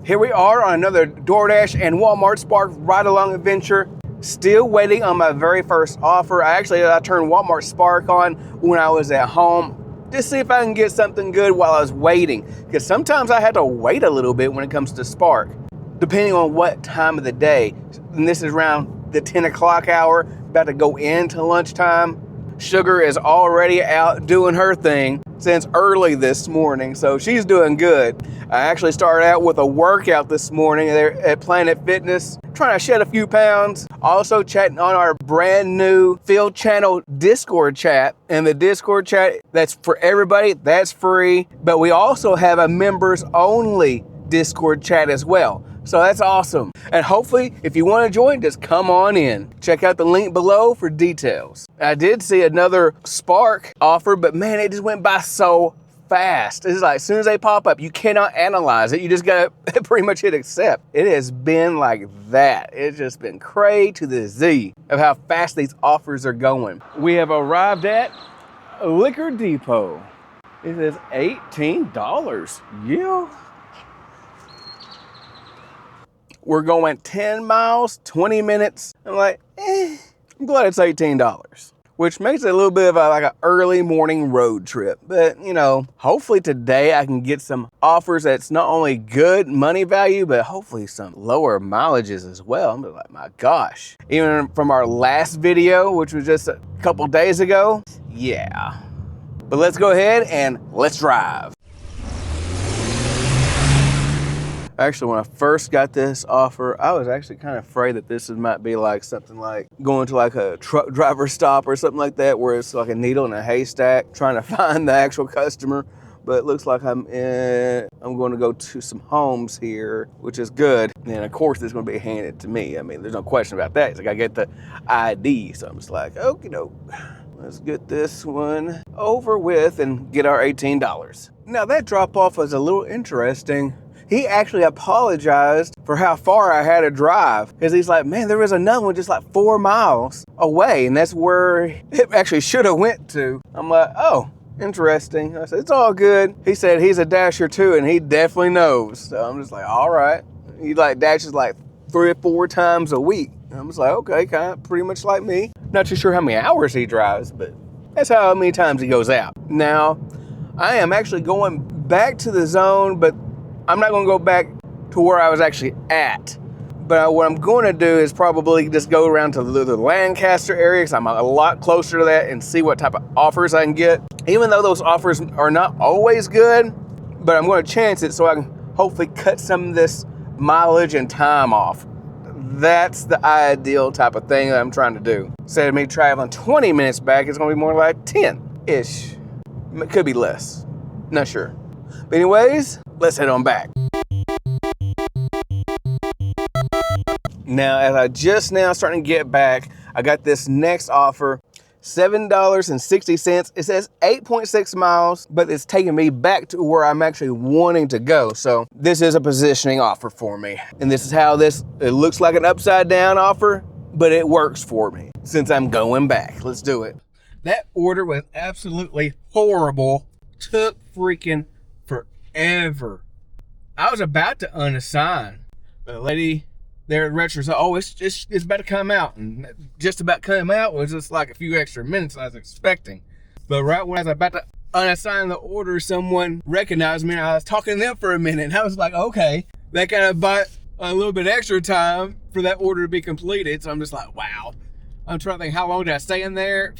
Here we are on another Doordash and Walmart Spark ride-along adventure. Still waiting on my very first offer. I turned Walmart Spark on when I was at home. Just see if I can get something good while I was waiting. Because sometimes I had to wait a little bit when it comes to Spark, depending on what time of the day. And this is around the 10 o'clock hour, about to go into lunchtime. Sugar is already out doing her thing since early this morning, so she's doing good. I actually started out with a workout this morning there at Planet Fitness, trying to shed a few pounds. Also chatting on our brand new Field Channel Discord chat. And the Discord chat, that's for everybody, that's free. But we also have a members only Discord chat as well. So that's awesome. And hopefully, if you want to join, just come on in. Check out the link below for details. I did see another Spark offer, but man, it just went by so fast. It's like, as soon as they pop up, you cannot analyze it. You just gotta pretty much hit accept. It has been like that. It's just been crazy to the Z of how fast these offers are going. We have arrived at Liquor Depot. It is $18. Yeah. We're going 10 miles, 20 minutes. I'm like, I'm glad it's $18, which makes it a little bit of like an early morning road trip. But, you know, hopefully today I can get some offers that's not only good money value, but hopefully some lower mileages as well. I'm like, my gosh. Even from our last video, which was just a couple days ago, yeah. But let's go ahead and let's drive. Actually, when I first got this offer, I was actually kind of afraid that this might be like something like going to like a truck driver stop or something like that, where it's like a needle in a haystack trying to find the actual customer. But it looks like I'm going to go to some homes here, which is good. And of course, it's going to be handed to me. I mean, there's no question about that. It's like I get the ID, so I'm just like, okie doke. Let's get this one over with and get our $18. Now that drop off was a little interesting. He actually apologized for how far I had to drive. Because he's like, man, there was another one just like 4 miles away. And that's where it actually should have went to. I'm like, oh, interesting. I said, it's all good. He said he's a dasher too, and he definitely knows. So I'm just like, all right. He like dashes like 3 or 4 times a week. And I'm just like, okay, kind of pretty much like me. Not too sure how many hours he drives, but that's how many times he goes out. Now, I am actually going back to the zone, but I'm not going to go back to where I was actually at. But what I'm going to do is probably just go around to the Lancaster area, because I'm a lot closer to that, and see what type of offers I can get. Even though those offers are not always good, but I'm going to chance it so I can hopefully cut some of this mileage and time off. That's the ideal type of thing that I'm trying to do. Instead of me traveling 20 minutes back, it's going to be more like 10-ish. It could be less. Not sure. But anyways, let's head on back. Now, as I just now starting to get back, I got this next offer, $7.60. It says 8.6 miles, but it's taking me back to where I'm actually wanting to go. So this is a positioning offer for me. And this is how it looks like an upside down offer, but it works for me since I'm going back. Let's do it. That order was absolutely horrible. Took freaking forever. I was about to unassign, but the lady there at the register said, oh, it's about to come out. And just about come out was just like a few extra minutes I was expecting. But right when I was about to unassign the order, someone recognized me, and I was talking to them for a minute. And I was like, okay, that kind of bought a little bit extra time for that order to be completed. So I'm just like, wow. I'm trying to think, how long did I stay in there?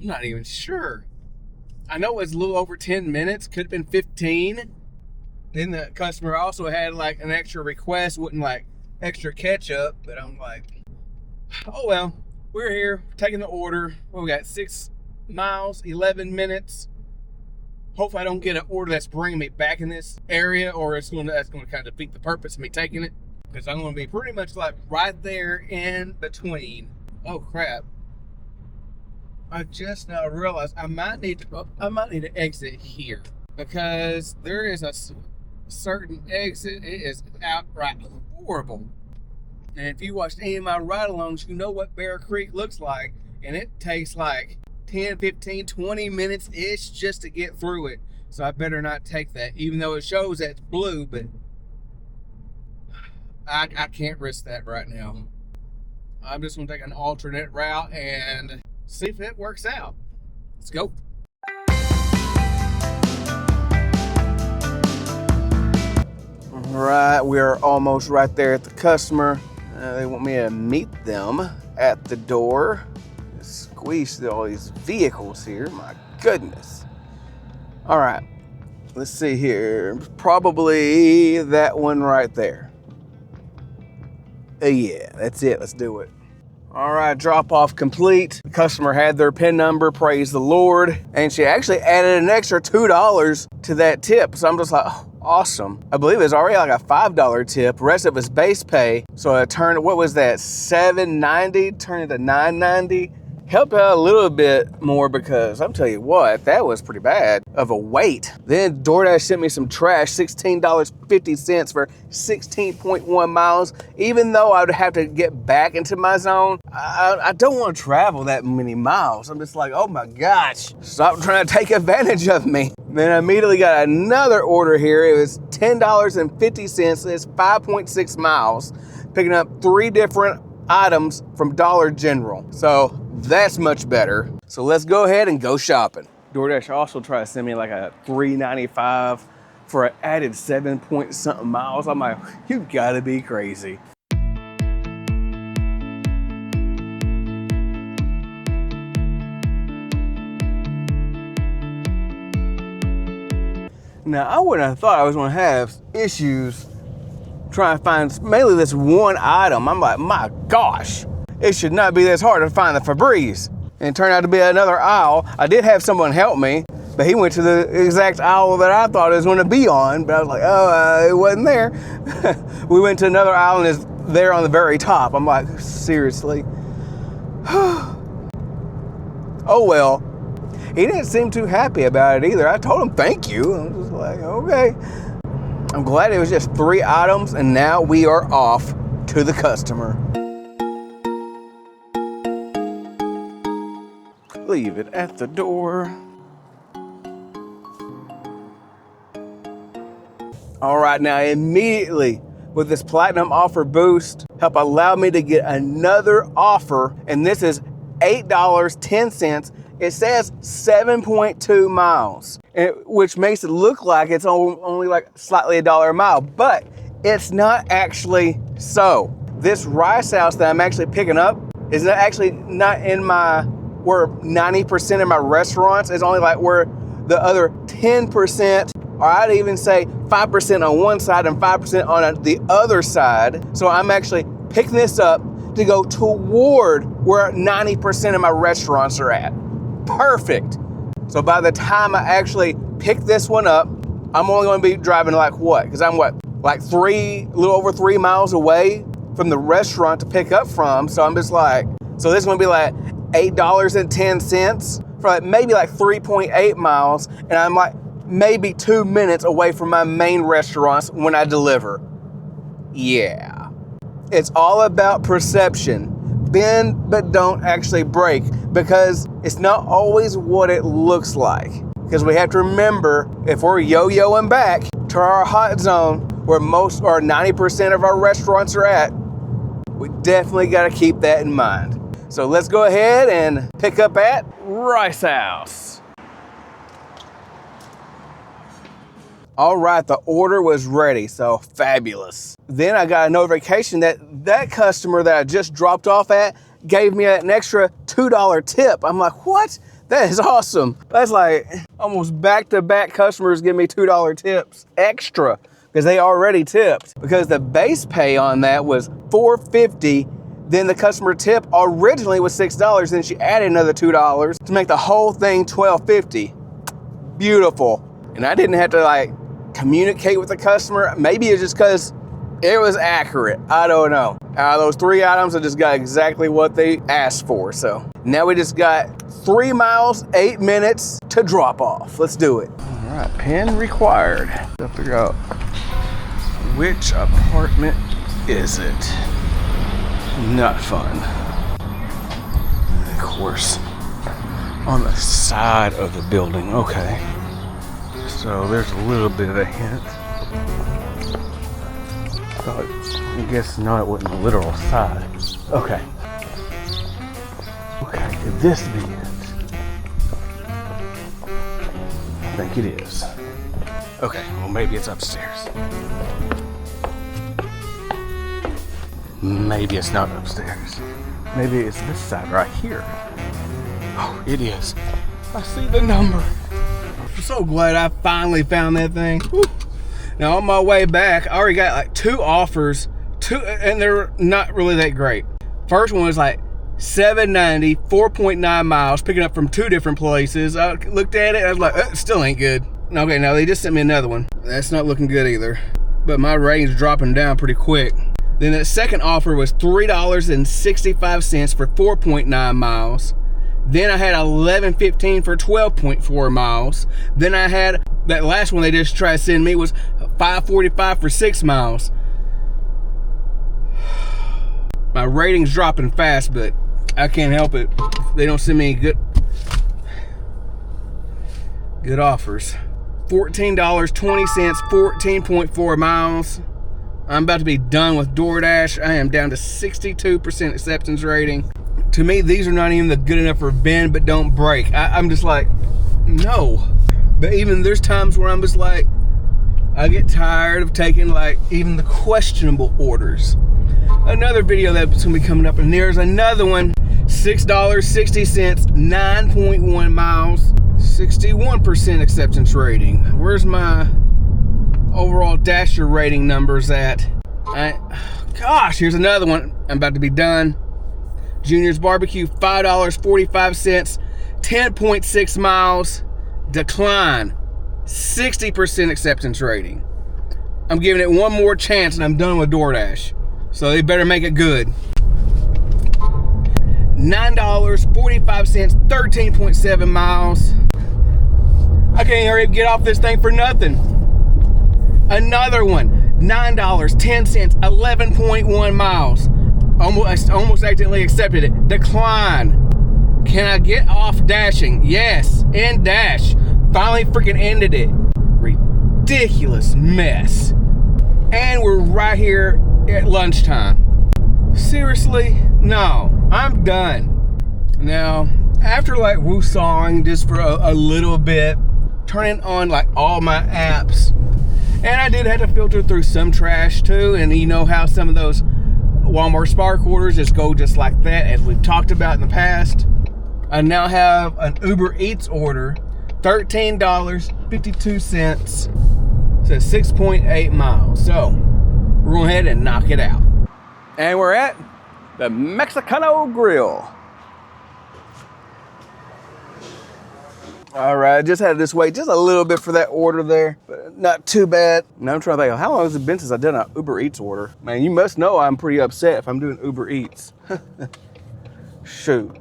I'm not even sure. I know it was a little over 10 minutes, could have been 15. Then the customer also had like an extra request, wouldn't like extra ketchup, but I'm like, oh well, we're here taking the order. Well, we got 6 miles, 11 minutes. Hopefully I don't get an order that's bringing me back in this area, or that's going to kind of defeat the purpose of me taking it, because I'm going to be pretty much like right there in between. Oh crap. I just now realized I might need to exit here, because there is a certain exit. It is outright horrible. And if you watched any of my ride-alongs, you know what Bear Creek looks like, and it takes like 10, 15, 20 minutes-ish just to get through it. So I better not take that, even though it shows that it's blue, but I can't risk that right now. I'm just gonna take an alternate route and see if it works out. Let's go. All right, we are almost right there at the customer. They want me to meet them at the door. Squeeze through all these vehicles here, my goodness. All right, let's see here. Probably that one right there. Yeah, that's it, let's do it. All right, drop off complete. The customer had their PIN number, praise the Lord. And she actually added an extra $2 to that tip. So I'm just like, oh, awesome. I believe it's already like a $5 tip. The rest of it's base pay. So I turned, what was that, $7.90, turned it to $9.90. Helped out a little bit more because I'm telling you what, that was pretty bad of a wait. Then DoorDash sent me some trash, $16.50 for 16.1 miles. Even though I would have to get back into my zone, I don't want to travel that many miles. I'm just like, oh my gosh, stop trying to take advantage of me. Then I immediately got another order here. It was $10.50. It's 5.6 miles, picking up 3 different items from Dollar General. So that's much better. So let's go ahead and go shopping. DoorDash also tried to send me like a $3.95 for an added 7 point something miles. I'm like, you gotta be crazy. Now, I wouldn't have thought I was gonna have issues trying to find mainly this one item. I'm like, my gosh, it should not be this hard to find the Febreze. And it turned out to be another aisle. I did have someone help me, but he went to the exact aisle that I thought it was going to be on, but I was like, oh, it wasn't there. We went to another aisle and it's there on the very top. I'm like, seriously? Oh well. He didn't seem too happy about it either. I told him thank you. I'm just like, okay. I'm glad it was just 3 items and now we are off to the customer. Leave it at the door. All right, now immediately with this platinum offer boost, help allow me to get another offer, and this is $8.10. It says 7.2 miles, which makes it look like it's only like slightly $1 a mile, but it's not actually so. This rice house that I'm actually picking up is actually not in my where 90% of my restaurants is, only like where the other 10%, or I'd even say 5% on one side and 5% on the other side. So I'm actually picking this up to go toward where 90% of my restaurants are at. Perfect. So by the time I actually pick this one up, I'm only going to be driving like what? Because I'm what? Like a little over 3 miles away from the restaurant to pick up from. So I'm just like, so this is going to be like $8.10 for like maybe like 3.8 miles, and I'm like maybe 2 minutes away from my main restaurants when I deliver. Yeah, it's all about perception. Bend but don't actually break, because it's not always what it looks like. Because we have to remember, if we're yo-yoing back to our hot zone where most or 90% of our restaurants are at, we definitely got to keep that in mind. So let's go ahead and pick up at Rice House. All right, the order was ready, so fabulous. Then I got a notification that customer that I just dropped off at gave me an extra $2 tip. I'm like, what? That is awesome. That's like almost back-to-back customers give me $2 tips extra because they already tipped. Because the base pay on that was $4.50. Then the customer tip originally was $6. Then she added another $2 to make the whole thing $12.50. Beautiful. And I didn't have to like communicate with the customer. Maybe it's just because it was accurate. I don't know. Out of those 3 items, I just got exactly what they asked for. So now we just got 3 miles, 8 minutes to drop off. Let's do it. All right, pen required. To figure out which apartment is it. Not fun. Of course, on the side of the building. Okay. So there's a little bit of a hint. I guess no, it wasn't the literal side. Okay. Okay, could this be it? I think it is. Okay, well maybe it's upstairs. Maybe it's not upstairs. Maybe it's this side right here. Oh, it is. I see the number. I'm so glad I finally found that thing. Woo. Now on my way back, I already got like 2 offers, and they're not really that great. First one was like $7.90, 4.9 miles, picking up from 2 different places. I looked at it, and I was like, still ain't good. Okay, now they just sent me another one. That's not looking good either. But my rating's dropping down pretty quick. Then the second offer was $3.65 for 4.9 miles. Then I had $11.15 for 12.4 miles. Then I had that last one they just tried to send me was $5.45 for 6 miles. My rating's dropping fast, but I can't help it. They don't send me good offers. $14.20, 14.4 miles. I'm about to be done with Doordash. I am down to 62% acceptance rating. To me, these are not even the good enough for bend but don't break. I'm just like, no. But even there's times where I'm just like, I get tired of taking like even the questionable orders. Another video that's gonna be coming up, and there's another one, $6.60, 9.1 miles, 61% acceptance rating. Where's my overall Dasher rating numbers at? Gosh, here's another one. I'm about to be done. Junior's Barbecue, $5.45, 10.6 miles, decline, 60% acceptance rating. I'm giving it one more chance and I'm done with Doordash. So they better make it good. $9.45, 13.7 miles. I can't hurry up get off this thing for nothing. Another one, $9.10, 11.1 miles. Almost accidentally accepted it. Decline. Can I get off dashing? Yes. End dash. Finally freaking ended it. Ridiculous mess. And we're right here at lunchtime. Seriously? No. I'm done. Now, after like woosawing just for a little bit, turning on like all my apps, and I did have to filter through some trash too, and you know how some of those Walmart Spark orders just go just like that, as we've talked about in the past. I now have an Uber Eats order, $13.52, says 6.8 miles. So we're going ahead and knock it out. And we're at the Mexicano Grill. All right, just had to just wait just a little bit for that order there, but not too bad. Now I'm trying to think, how long has it been since I did an Uber Eats order? Man, you must know I'm pretty upset if I'm doing Uber Eats. Shoot.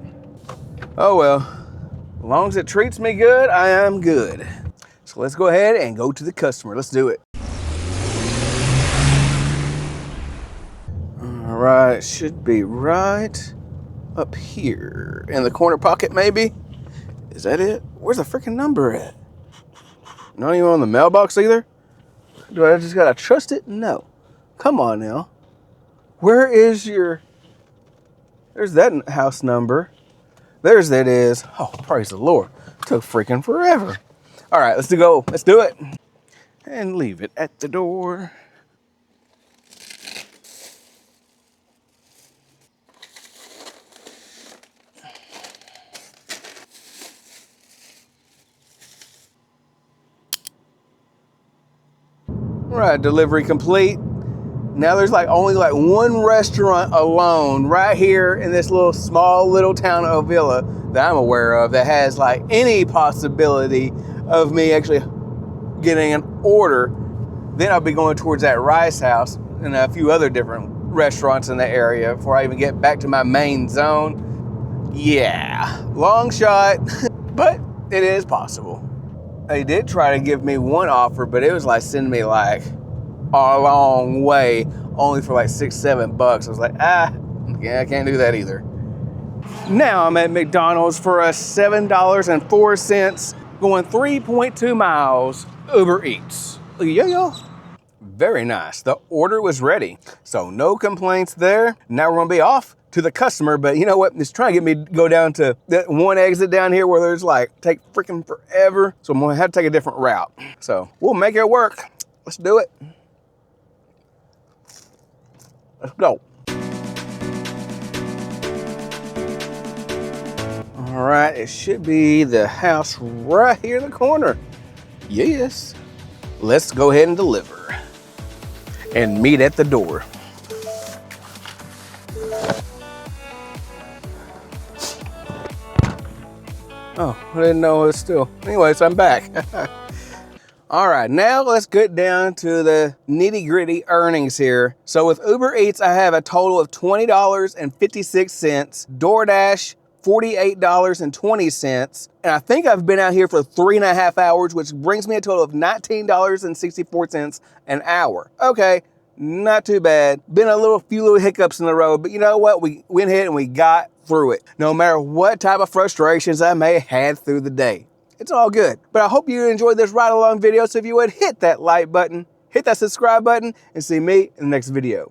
Oh well, as long as it treats me good, I am good. So let's go ahead and go to the customer. Let's do it. All right, it should be right up here in the corner pocket maybe. Is that it? Where's the freaking number at? Not even on the mailbox either? Do I just gotta trust it? No. Come on now. Where is your... There's that house number. There's that is. Oh, praise the Lord. Took freaking forever. All right, let's go. Let's do it. And leave it at the door. All right, delivery complete. Now there's like only like one restaurant alone right here in this small little town of Villa that I'm aware of that has like any possibility of me actually getting an order. Then I'll be going towards that Rice House and a few other different restaurants in the area before I even get back to my main zone. Yeah, long shot, but it is possible. They did try to give me one offer, but it was like sending me like a long way, only for like $6-7 bucks. I was like, yeah, I can't do that either. Now I'm at McDonald's for a $7.04, going 3.2 miles, Uber Eats. Yeah. Very nice. The order was ready. So no complaints there. Now we're gonna be off to the customer, but you know what? It's trying to get me to go down to that one exit down here where there's like, take freaking forever. So I'm gonna have to take a different route. So we'll make it work. Let's do it. Let's go. All right, it should be the house right here in the corner. Yes. Let's go ahead and deliver and meet at the door. Oh, I didn't know it was still. Anyways, I'm back. All right, now let's get down to the nitty gritty earnings here. So with Uber Eats, I have a total of $20.56. Doordash, $48.20. And I think I've been out here for 3.5 hours, which brings me a total of $19.64 an hour. Okay, not too bad. Been a few little hiccups in the road, but you know what? We went ahead and we got through it. No matter what type of frustrations I may have had through the day. It's all good. But I hope you enjoyed this ride along video. So if you would hit that like button, hit that subscribe button, and see me in the next video.